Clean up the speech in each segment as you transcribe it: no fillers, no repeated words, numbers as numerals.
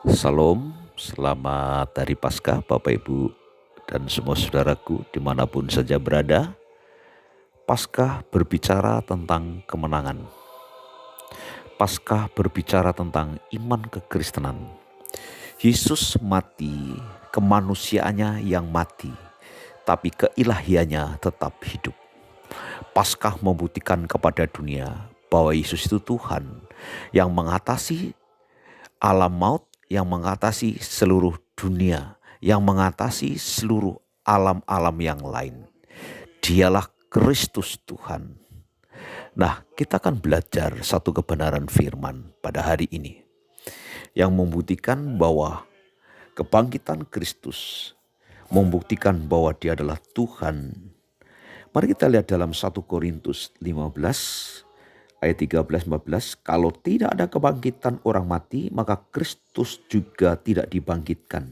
Salam, selamat Hari Paskah Bapak Ibu dan semua saudaraku dimanapun saja berada. Paskah berbicara tentang kemenangan. Paskah berbicara tentang iman kekristenan. Yesus mati, kemanusiaannya yang mati, tapi keilahiannya tetap hidup. Paskah membuktikan kepada dunia bahwa Yesus itu Tuhan yang mengatasi alam maut, yang mengatasi seluruh dunia, yang mengatasi seluruh alam-alam yang lain. Dialah Kristus Tuhan. Nah, kita akan belajar satu kebenaran firman pada hari ini yang membuktikan bahwa kebangkitan Kristus membuktikan bahwa Dia adalah Tuhan. Mari kita lihat dalam 1 Korintus 15 ayat 13-14, kalau tidak ada kebangkitan orang mati, maka Kristus juga tidak dibangkitkan.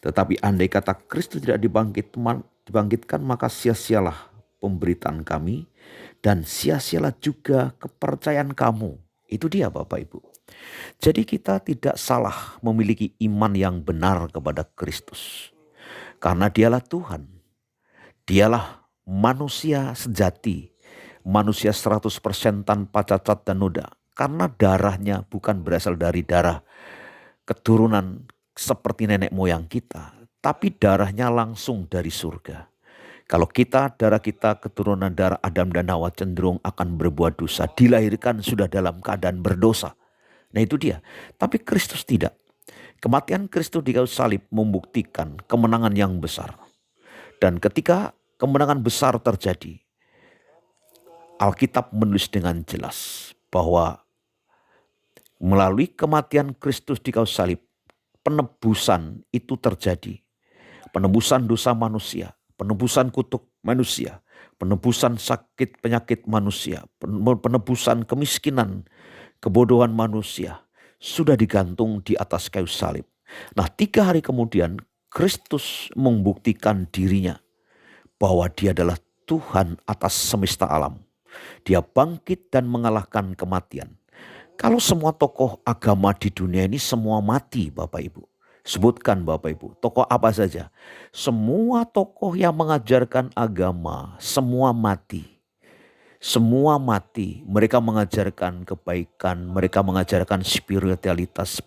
Tetapi andai kata Kristus tidak dibangkitkan, maka sia-sialah pemberitaan kami dan sia-sialah juga kepercayaan kamu. Itu dia Bapak Ibu. Jadi kita tidak salah memiliki iman yang benar kepada Kristus. Karena dialah Tuhan. Dialah manusia sejati. Manusia 100% tanpa cacat dan noda. Karena darahnya bukan berasal dari darah keturunan seperti nenek moyang kita, tapi darahnya langsung dari surga. Kalau darah kita keturunan darah Adam dan Hawa cenderung akan berbuat dosa, dilahirkan sudah dalam keadaan berdosa. Nah itu dia. Tapi Kristus tidak. Kematian Kristus di kayu salib membuktikan kemenangan yang besar. Dan ketika kemenangan besar terjadi, Alkitab menulis dengan jelas bahwa melalui kematian Kristus di kayu salib, penebusan itu terjadi. Penebusan dosa manusia, penebusan kutuk manusia, penebusan sakit penyakit manusia, penebusan kemiskinan, kebodohan manusia sudah digantung di atas kayu salib. Nah 3 hari kemudian Kristus membuktikan dirinya bahwa Dia adalah Tuhan atas semesta alam. Dia bangkit dan mengalahkan kematian. Kalau semua tokoh agama di dunia ini semua mati Bapak Ibu. Sebutkan Bapak Ibu, tokoh apa saja. Semua tokoh yang mengajarkan agama, semua mati. Semua mati. Mereka mengajarkan kebaikan, mereka mengajarkan spiritualitas,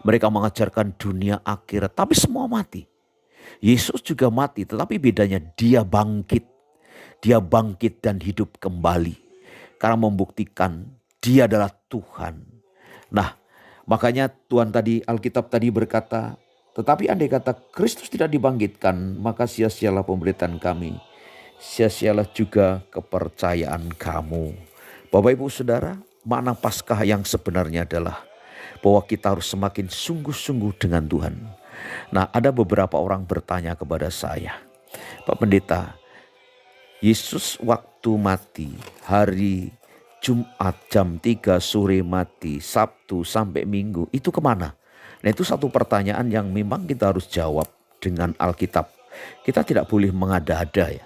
mereka mengajarkan dunia akhirat, tapi semua mati. Yesus juga mati, tetapi bedanya dia bangkit. Dia bangkit dan hidup kembali. Karena membuktikan Dia adalah Tuhan. Nah, makanya Tuhan tadi, Alkitab tadi berkata, tetapi andai kata Kristus tidak dibangkitkan, maka sia-sialah pemberitaan kami. Sia-sialah juga kepercayaan kamu. Bapak Ibu Saudara, makna Paskah yang sebenarnya adalah bahwa kita harus semakin sungguh-sungguh dengan Tuhan. Nah, ada beberapa orang bertanya kepada saya, Pak Pendeta, Yesus waktu mati hari Jumat jam 3 sore mati, Sabtu sampai Minggu, itu kemana? Nah itu satu pertanyaan yang memang kita harus jawab dengan Alkitab. Kita tidak boleh mengada-ada ya.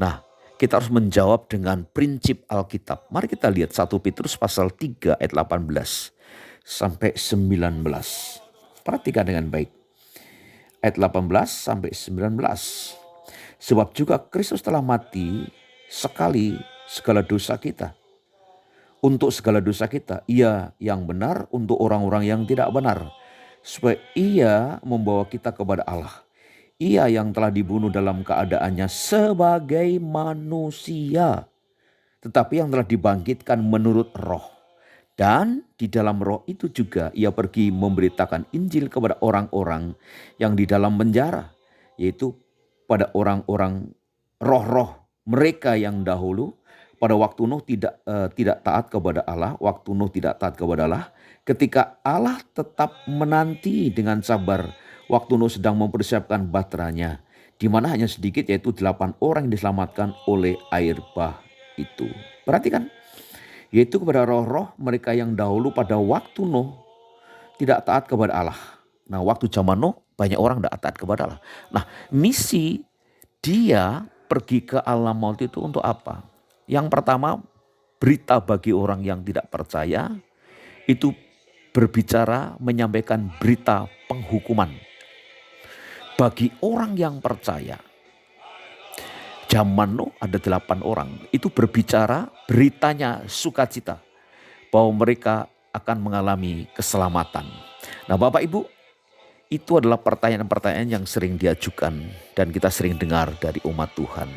Nah kita harus menjawab dengan prinsip Alkitab. Mari kita lihat 1 Petrus pasal 3 ayat 18 sampai 19. Perhatikan dengan baik. Ayat 18 sampai 19. Sebab juga Kristus telah mati sekali segala dosa kita. Untuk segala dosa kita, Ia yang benar untuk orang-orang yang tidak benar. Supaya Ia membawa kita kepada Allah. Ia yang telah dibunuh dalam keadaannya sebagai manusia. Tetapi yang telah dibangkitkan menurut roh. Dan di dalam roh itu juga Ia pergi memberitakan Injil kepada orang-orang yang di dalam penjara. Yaitu pada orang-orang roh-roh mereka yang dahulu pada waktu Nuh tidak taat kepada Allah, waktu Nuh tidak taat kepada Allah, ketika Allah tetap menanti dengan sabar waktu Nuh sedang mempersiapkan baterainya, di mana hanya sedikit yaitu 8 orang yang diselamatkan oleh air bah itu. Perhatikan, yaitu kepada roh-roh mereka yang dahulu pada waktu Nuh tidak taat kepada Allah. Nah, waktu zaman Nuh banyak orang tidak taat kepada Allah. Nah, misi dia pergi ke alam maut itu untuk apa? Yang pertama, berita bagi orang yang tidak percaya itu berbicara, menyampaikan berita penghukuman. Bagi orang yang percaya, zaman Nuh ada 8 orang, itu berbicara beritanya sukacita, bahwa mereka akan mengalami keselamatan. Nah Bapak Ibu, itu adalah pertanyaan-pertanyaan yang sering diajukan dan kita sering dengar dari umat Tuhan.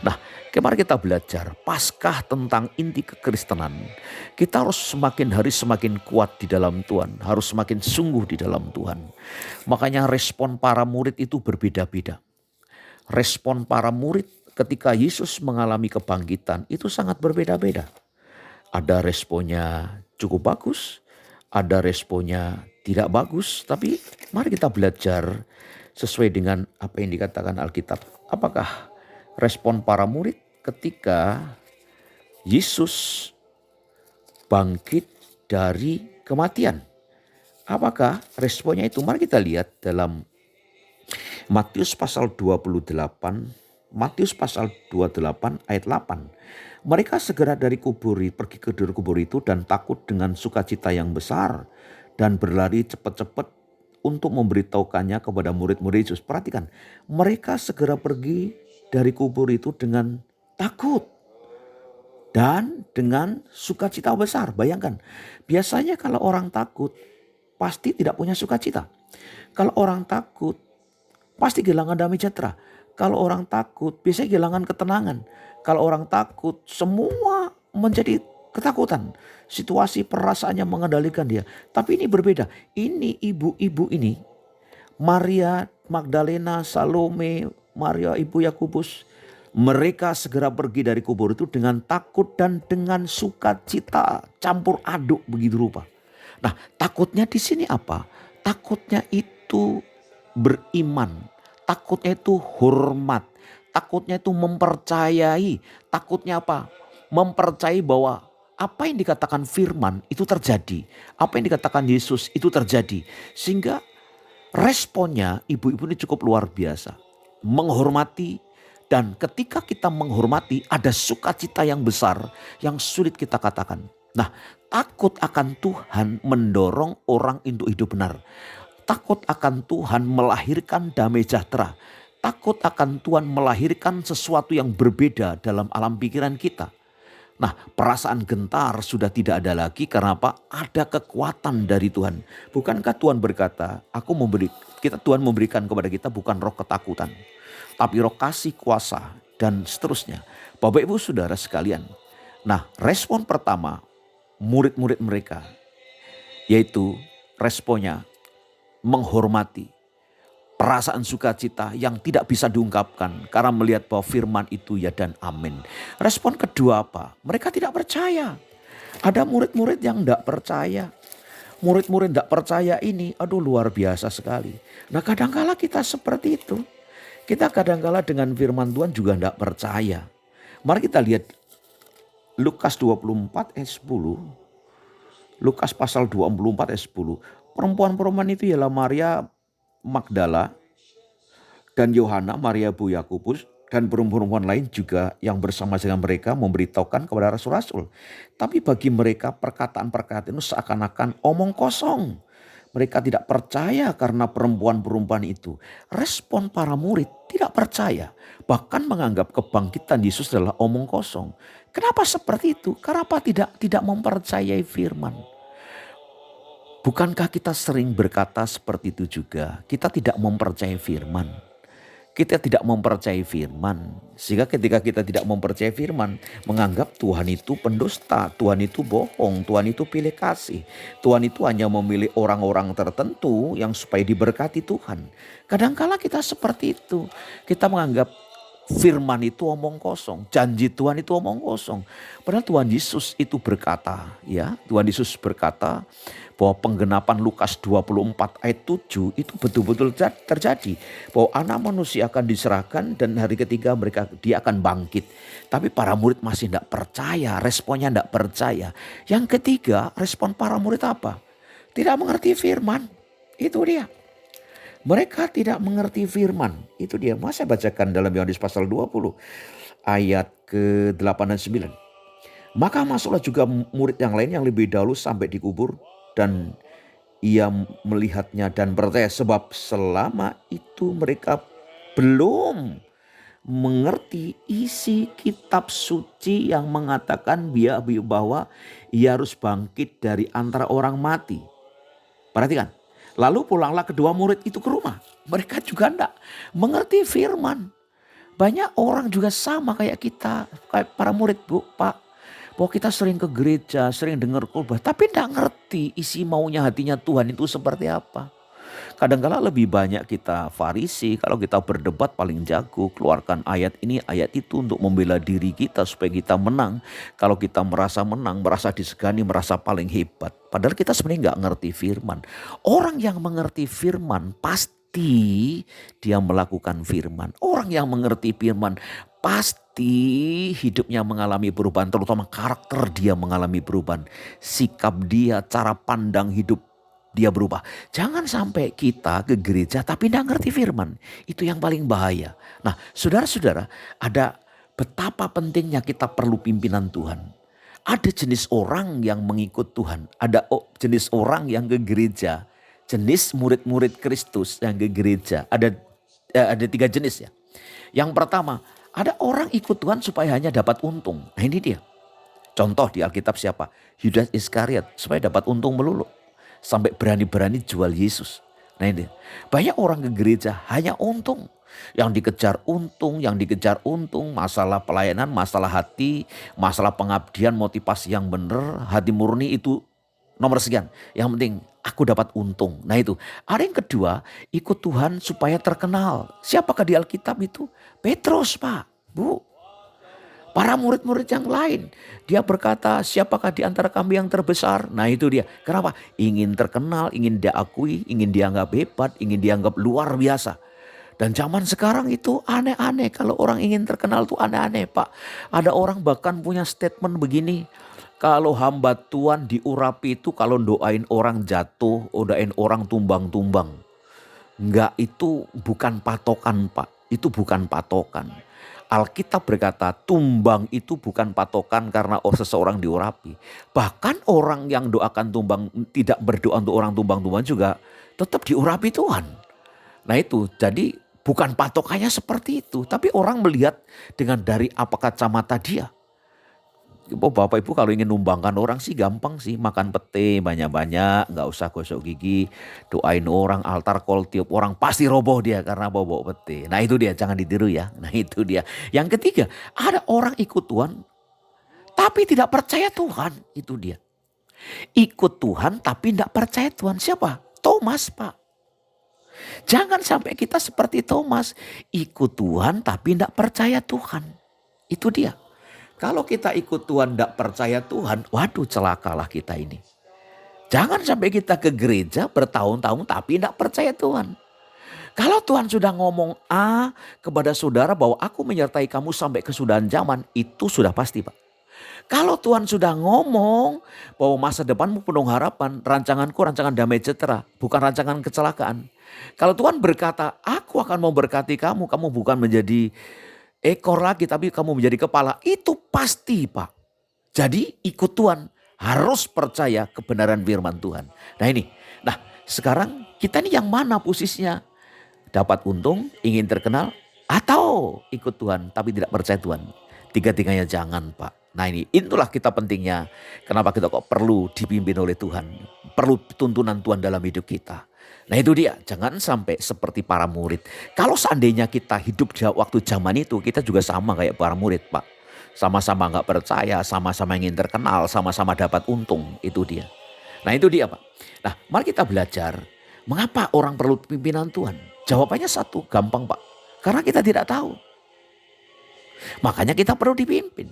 Nah, kemarin kita belajar Paskah tentang inti kekristenan. Kita harus semakin hari semakin kuat di dalam Tuhan, harus semakin sungguh di dalam Tuhan. Makanya respon para murid itu berbeda-beda. Respon para murid ketika Yesus mengalami kebangkitan itu sangat berbeda-beda. Ada responnya cukup bagus, ada responnya tidak bagus, tapi mari kita belajar sesuai dengan apa yang dikatakan Alkitab. Apakah respon para murid ketika Yesus bangkit dari kematian? Apakah responnya itu? Mari kita lihat dalam Matius pasal 28, Matius pasal 28 ayat 8. Mereka segera dari pergi ke kubur itu dan takut dengan sukacita yang besar dan berlari cepat-cepat untuk memberitahukannya kepada murid-murid Yesus. Perhatikan, mereka segera pergi dari kubur itu dengan takut dan dengan sukacita besar. Bayangkan, biasanya kalau orang takut pasti tidak punya sukacita. Kalau orang takut pasti kehilangan damai sejahtera. Kalau orang takut biasanya kehilangan ketenangan. Kalau orang takut semua menjadi ketakutan. Situasi perasaannya mengendalikan dia. Tapi ini berbeda. Ini ibu-ibu ini, Maria Magdalena, Salome, Maria ibu Yakobus, mereka segera pergi dari kubur itu dengan takut dan dengan sukacita campur aduk begitu rupa. Nah, takutnya di sini apa? Takutnya itu beriman, takutnya itu hormat, takutnya itu mempercayai, takutnya apa? Mempercayai bahwa apa yang dikatakan firman itu terjadi, apa yang dikatakan Yesus itu terjadi. Sehingga responnya ibu-ibu ini cukup luar biasa, menghormati. Dan ketika kita menghormati, ada sukacita yang besar yang sulit kita katakan. Nah, takut akan Tuhan mendorong orang untuk hidup benar. Takut akan Tuhan melahirkan damai sejahtera. Takut akan Tuhan melahirkan sesuatu yang berbeda dalam alam pikiran kita. Nah, perasaan gentar sudah tidak ada lagi karena apa? Ada kekuatan dari Tuhan. Bukankah Tuhan berkata, Tuhan memberikan kepada kita bukan roh ketakutan, tapi roh kasih, kuasa, dan seterusnya. Bapak Ibu Saudara sekalian. Nah, respon pertama murid-murid mereka, yaitu responnya menghormati, perasaan sukacita yang tidak bisa diungkapkan karena melihat bahwa firman itu ya dan amin. Respon kedua apa? Mereka tidak percaya. Ada murid-murid yang tidak percaya. Murid-murid tidak percaya ini, aduh luar biasa sekali. Nah kadangkala kita seperti itu. Kita kadangkala dengan firman Tuhan juga tidak percaya. Mari kita lihat Lukas 24 ayat 10. Lukas pasal 24 ayat 10. Perempuan-perempuan itu ialah Maria Magdala dan Yohana, Maria ibu Yakobus, dan perempuan-perempuan lain juga yang bersama dengan mereka memberitahukan kepada rasul-rasul. Tapi bagi mereka perkataan-perkataan itu seakan-akan omong kosong. Mereka tidak percaya karena perempuan-perempuan itu. Respon para murid tidak percaya. Bahkan menganggap kebangkitan Yesus adalah omong kosong. Kenapa seperti itu? Kenapa tidak mempercayai firman? Bukankah kita sering berkata seperti itu juga? Kita tidak mempercayai firman. Kita tidak mempercayai firman. Sehingga ketika kita tidak mempercayai firman, menganggap Tuhan itu pendusta, Tuhan itu bohong, Tuhan itu pilih kasih. Tuhan itu hanya memilih orang-orang tertentu yang supaya diberkati Tuhan. Kadangkala kita seperti itu. Kita menganggap firman itu omong kosong, janji Tuhan itu omong kosong. Padahal Tuhan Yesus itu berkata, ya, Tuhan Yesus berkata bahwa penggenapan Lukas 24 ayat 7 itu betul-betul terjadi. Bahwa anak manusia akan diserahkan dan hari ketiga dia akan bangkit. Tapi para murid masih tidak percaya, responnya tidak percaya. Yang ketiga, respon para murid apa? Tidak mengerti firman, itu dia. Mereka tidak mengerti firman. Itu dia. Masa saya bacakan dalam Yohanes pasal 20 ayat ke-8 dan 9. Maka masuklah juga murid yang lain yang lebih dahulu sampai di kubur dan ia melihatnya dan percaya, sebab selama itu mereka belum mengerti isi kitab suci yang mengatakan bahwa ia harus bangkit dari antara orang mati. Perhatikan. Lalu pulanglah kedua murid itu ke rumah. Mereka juga tidak mengerti firman. Banyak orang juga sama kayak kita, kayak para murid, Bu, Pak. Bahwa kita sering ke gereja, sering dengar khotbah, tapi tidak ngerti isi maunya hatinya Tuhan itu seperti apa. Kadang-kala lebih banyak kita Farisi, kalau kita berdebat paling jago, keluarkan ayat ini, ayat itu untuk membela diri kita supaya kita menang. Kalau kita merasa menang, merasa disegani, merasa paling hebat. Padahal kita sebenarnya nggak ngerti firman. Orang yang mengerti firman pasti dia melakukan firman. Orang yang mengerti firman pasti hidupnya mengalami perubahan, terutama karakter dia mengalami perubahan. Sikap dia, cara pandang hidup dia berubah. Jangan sampai kita ke gereja tapi tidak ngerti firman. Itu yang paling bahaya. Nah, saudara-saudara, ada betapa pentingnya kita perlu pimpinan Tuhan. Ada jenis orang yang mengikut Tuhan. Ada jenis orang yang ke gereja. Jenis murid-murid Kristus yang ke gereja. Ada 3 jenis ya. Yang pertama, ada orang ikut Tuhan supaya hanya dapat untung. Nah, ini dia. Contoh di Alkitab siapa? Yudas Iskariot, supaya dapat untung melulu. Sampai berani-berani jual Yesus. Nah ini, banyak orang ke gereja hanya untung. Yang dikejar untung, masalah pelayanan, masalah hati, masalah pengabdian, motivasi yang benar, hati murni itu nomor sekian. Yang penting aku dapat untung. Nah itu. Ada yang kedua, ikut Tuhan supaya terkenal. Siapakah di Alkitab itu? Petrus, Pak, Bu. Para murid-murid yang lain. Dia berkata, siapakah di antara kami yang terbesar? Nah itu dia. Kenapa? Ingin terkenal, ingin diakui, ingin dianggap hebat, ingin dianggap luar biasa. Dan zaman sekarang itu aneh-aneh. Kalau orang ingin terkenal itu aneh-aneh, Pak. Ada orang bahkan punya statement begini. Kalau hamba Tuhan diurapi itu kalau doain orang jatuh, doain orang tumbang-tumbang. Enggak, itu bukan patokan, Pak. Itu bukan patokan. Alkitab berkata tumbang itu bukan patokan karena seseorang diurapi. Bahkan orang yang doakan tumbang, tidak berdoa untuk orang tumbang-tumbang juga tetap diurapi Tuhan. Nah itu, jadi bukan patokannya seperti itu. Tapi orang melihat dengan dari apa kacamata dia. Bapak Ibu kalau ingin numbangkan orang sih gampang sih. Makan pete banyak-banyak, gak usah gosok gigi. Doain orang, altar call tiup orang pasti roboh dia karena bawa pete. Nah itu dia, jangan ditiru ya. Nah itu dia. Yang ketiga, ada orang ikut Tuhan tapi tidak percaya Tuhan. Itu dia. Ikut Tuhan tapi tidak percaya Tuhan. Siapa? Thomas, Pak. Jangan sampai kita seperti Thomas. Ikut Tuhan tapi tidak percaya Tuhan. Itu dia. Kalau kita ikut Tuhan tidak percaya Tuhan, waduh celakalah kita ini. Jangan sampai kita ke gereja bertahun-tahun tapi tidak percaya Tuhan. Kalau Tuhan sudah ngomong A kepada saudara bahwa aku menyertai kamu sampai kesudahan zaman, itu sudah pasti, Pak. Kalau Tuhan sudah ngomong bahwa masa depanmu penuh harapan, rancanganku rancangan damai sejahtera, bukan rancangan kecelakaan. Kalau Tuhan berkata, aku akan memberkati kamu, kamu bukan menjadi ekor lagi tapi kamu menjadi kepala, itu pasti, Pak. Jadi ikut Tuhan, harus percaya kebenaran firman Tuhan. Nah ini, nah sekarang kita ini yang mana posisinya? Dapat untung, ingin terkenal, atau ikut Tuhan tapi tidak percaya Tuhan? Tiga-tiganya jangan, Pak. Nah ini, itulah kita pentingnya. Kenapa kita kok perlu dipimpin oleh Tuhan. Perlu tuntunan Tuhan dalam hidup kita. Nah itu dia, jangan sampai seperti para murid. Kalau seandainya kita hidup waktu zaman itu, kita juga sama kayak para murid, Pak. Sama-sama gak percaya, sama-sama ingin terkenal, sama-sama dapat untung, itu dia. Nah itu dia, Pak. Nah mari kita belajar, mengapa orang perlu pimpinan Tuhan? Jawabannya satu, gampang, Pak. Karena kita tidak tahu. Makanya kita perlu dipimpin.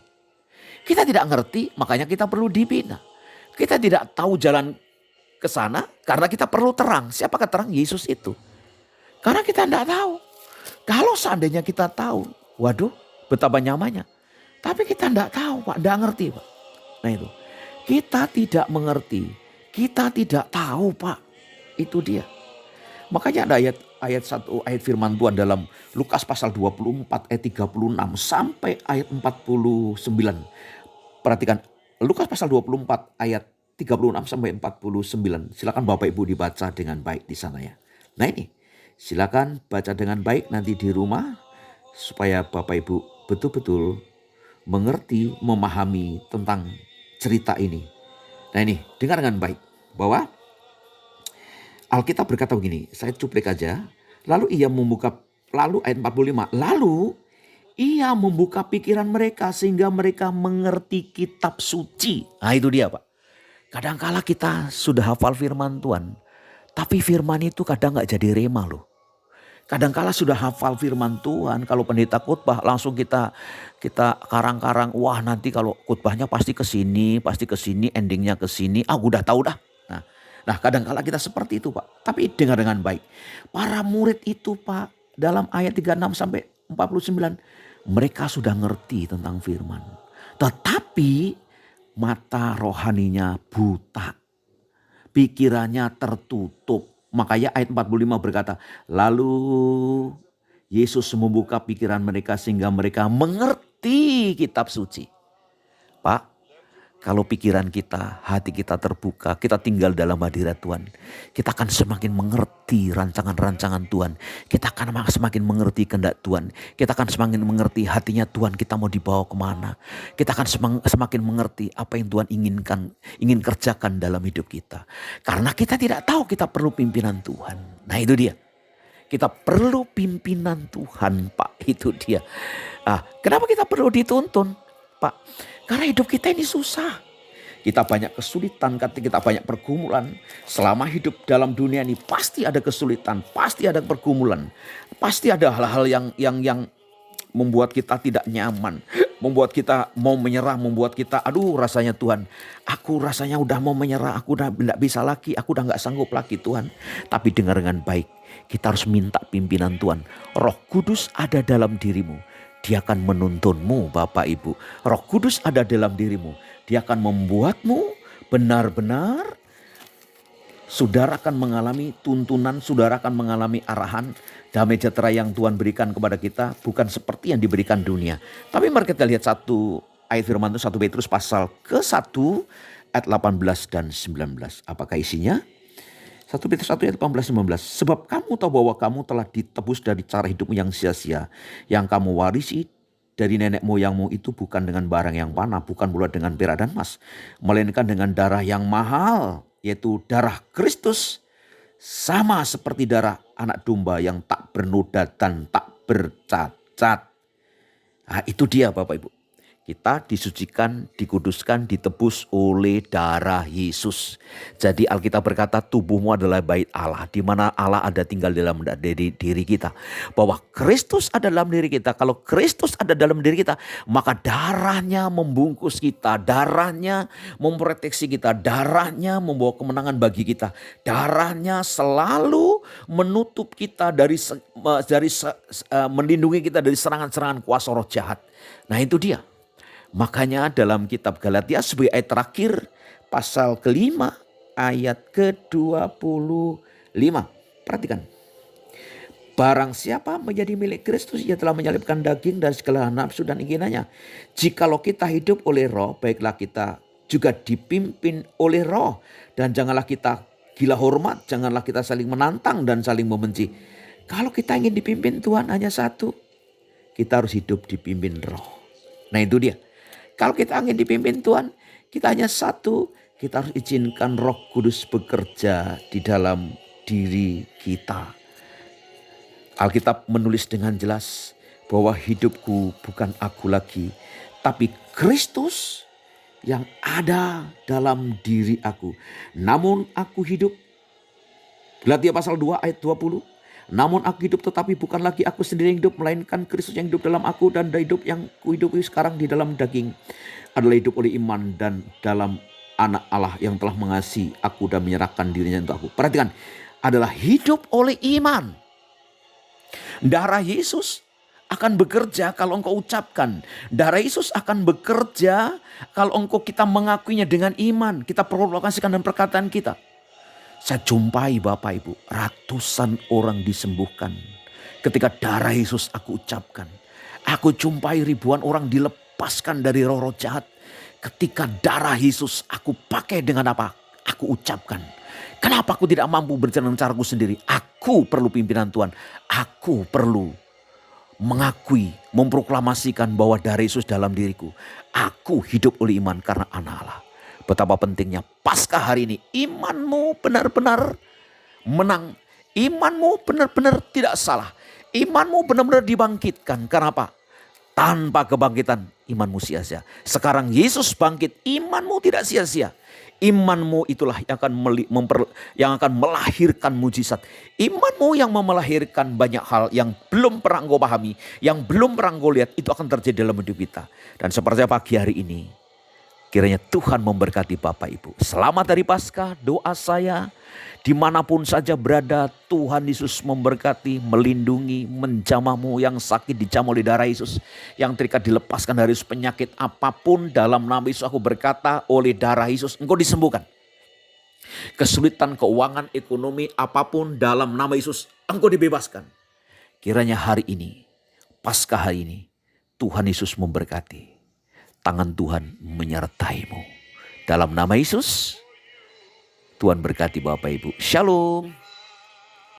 Kita tidak ngerti, makanya kita perlu dibina. Kita tidak tahu jalan ke sana karena kita perlu terang. Siapakah terang? Yesus itu. Karena kita tidak tahu. Kalau seandainya kita tahu, waduh betapa nyamannya. Tapi kita tidak tahu, Pak, tidak ngerti, Pak. Nah itu, kita tidak mengerti, kita tidak tahu, Pak. Itu dia. Makanya ada ayat firman Tuhan dalam Lukas pasal 24 ayat 36 sampai ayat 49. Perhatikan Lukas pasal 24 ayat 36 sampai 49. Silakan Bapak Ibu dibaca dengan baik di sana ya. Nah ini, silakan baca dengan baik nanti di rumah supaya Bapak Ibu betul-betul mengerti, memahami tentang cerita ini. Nah ini, dengar dengan baik bahwa Alkitab berkata begini, saya cuplik aja. Lalu ayat 45, lalu ia membuka pikiran mereka sehingga mereka mengerti kitab suci. Nah itu dia Pak. Kadangkala kita sudah hafal firman Tuhan, tapi firman itu kadang gak jadi rema loh. Kadangkala sudah hafal firman Tuhan, kalau pendeta khotbah langsung kita karang-karang, wah nanti kalau khotbahnya pasti ke sini, endingnya ke sini. Udah tahu dah. Nah, kadangkala kita seperti itu Pak. Tapi dengar dengan baik. Para murid itu Pak, dalam ayat 36 sampai 49, mereka sudah ngerti tentang firman. Tetapi mata rohaninya buta. Pikirannya tertutup. Makanya ayat 45 berkata, lalu Yesus membuka pikiran mereka sehingga mereka mengerti kitab suci. Pak, kalau pikiran kita, hati kita terbuka, kita tinggal dalam hadirat Tuhan, kita akan semakin mengerti rancangan-rancangan Tuhan. Kita akan semakin mengerti kehendak Tuhan. Kita akan semakin mengerti hatinya Tuhan, kita mau dibawa kemana. Kita akan semakin mengerti apa yang Tuhan ingin kerjakan dalam hidup kita. Karena kita tidak tahu kita perlu pimpinan Tuhan. Nah itu dia. Kita perlu pimpinan Tuhan Pak, itu dia. Kenapa kita perlu dituntun Pak? Karena hidup kita ini susah. Kita banyak kesulitan, kita banyak pergumulan. Selama hidup dalam dunia ini pasti ada kesulitan, pasti ada pergumulan. Pasti ada hal-hal yang membuat kita tidak nyaman. Membuat kita mau menyerah, membuat kita rasanya Tuhan. Aku rasanya udah mau menyerah, aku udah tidak bisa lagi, aku udah gak sanggup lagi Tuhan. Tapi dengar dengan baik, kita harus minta pimpinan Tuhan. Roh Kudus ada dalam dirimu. Dia akan menuntunmu Bapak Ibu. Roh Kudus ada dalam dirimu. Dia akan membuatmu benar-benar. Saudara akan mengalami tuntunan, saudara akan mengalami arahan. Damai sejahtera yang Tuhan berikan kepada kita bukan seperti yang diberikan dunia. Tapi mari kita lihat satu ayat firman itu, 1 Petrus pasal ke-1 ayat 18 dan 19. Apakah isinya? 1 Petrus 1 ayat 18-19. Sebab kamu tahu bahwa kamu telah ditebus dari cara hidupmu yang sia-sia. Yang kamu warisi dari nenek moyangmu itu bukan dengan barang yang panah, bukan pula dengan perak dan emas. Melainkan dengan darah yang mahal, yaitu darah Kristus. Sama seperti darah anak domba yang tak bernoda dan tak bercacat. Nah itu dia Bapak Ibu. Kita disucikan, dikuduskan, ditebus oleh darah Yesus. Jadi Alkitab berkata tubuhmu adalah bait Allah, di mana Allah ada tinggal dalam diri kita. Bahwa Kristus ada dalam diri kita. Kalau Kristus ada dalam diri kita, maka darahnya membungkus kita, darahnya memproteksi kita, darahnya membawa kemenangan bagi kita. Darahnya selalu menutup kita melindungi kita dari serangan-serangan kuasa roh jahat. Nah itu dia. Makanya dalam kitab Galatia sebagai ayat terakhir pasal ke-5 ayat ke-25. Perhatikan. Barang siapa menjadi milik Kristus, ia telah menyalibkan daging dan segala nafsu dan inginannya. Jikalau kita hidup oleh roh, baiklah kita juga dipimpin oleh roh. Dan janganlah kita gila hormat, janganlah kita saling menantang dan saling membenci. Kalau kita ingin dipimpin Tuhan hanya satu, kita harus hidup dipimpin roh. Nah itu dia. Kalau kita ingin dipimpin Tuhan, kita hanya satu. Kita harus izinkan Roh Kudus bekerja di dalam diri kita. Alkitab menulis dengan jelas bahwa hidupku bukan aku lagi, tapi Kristus yang ada dalam diri aku. Namun aku hidup. Galatia pasal 2 ayat 20. Namun aku hidup tetapi bukan lagi aku sendiri yang hidup, melainkan Kristus yang hidup dalam aku, dan hidup yang kuhidupi sekarang di dalam daging adalah hidup oleh iman dan dalam anak Allah yang telah mengasihi aku dan menyerahkan dirinya untuk aku. Perhatikan, adalah hidup oleh iman. Darah Yesus akan bekerja kalau engkau ucapkan. Darah Yesus akan bekerja kalau kita mengakuinya dengan iman. Kita proklamasikan dan perkataan kita. Saya jumpai Bapak Ibu, ratusan orang disembuhkan ketika darah Yesus aku ucapkan. Aku jumpai ribuan orang dilepaskan dari roh-roh jahat ketika darah Yesus aku pakai dengan apa? Aku ucapkan. Kenapa aku tidak mampu berjalan dengan caraku sendiri? Aku perlu pimpinan Tuhan. Aku perlu mengakui, memproklamasikan bahwa darah Yesus dalam diriku. Aku hidup oleh iman karena anak Allah. Betapa pentingnya Paskah hari ini. Imanmu benar-benar menang. Imanmu benar-benar tidak salah. Imanmu benar-benar dibangkitkan. Karena apa? Tanpa kebangkitan imanmu sia-sia. Sekarang Yesus bangkit, imanmu tidak sia-sia. Imanmu itulah yang akan melahirkan mujizat. Imanmu yang melahirkan banyak hal yang belum pernah engkau pahami, yang belum pernah engkau lihat, itu akan terjadi dalam hidup kita. Dan seperti pagi hari ini, kiranya Tuhan memberkati Bapak Ibu. Selamat hari Paskah, doa saya dimanapun saja berada, Tuhan Yesus memberkati, melindungi, menjamahmu yang sakit dijamah oleh darah Yesus. Yang terikat dilepaskan dari penyakit apapun dalam nama Yesus aku berkata oleh darah Yesus engkau disembuhkan. Kesulitan keuangan, ekonomi apapun dalam nama Yesus engkau dibebaskan. Kiranya hari ini, Paskah hari ini, Tuhan Yesus memberkati. Tangan Tuhan menyertaimu. Dalam nama Yesus, Tuhan berkati Bapak Ibu. Shalom.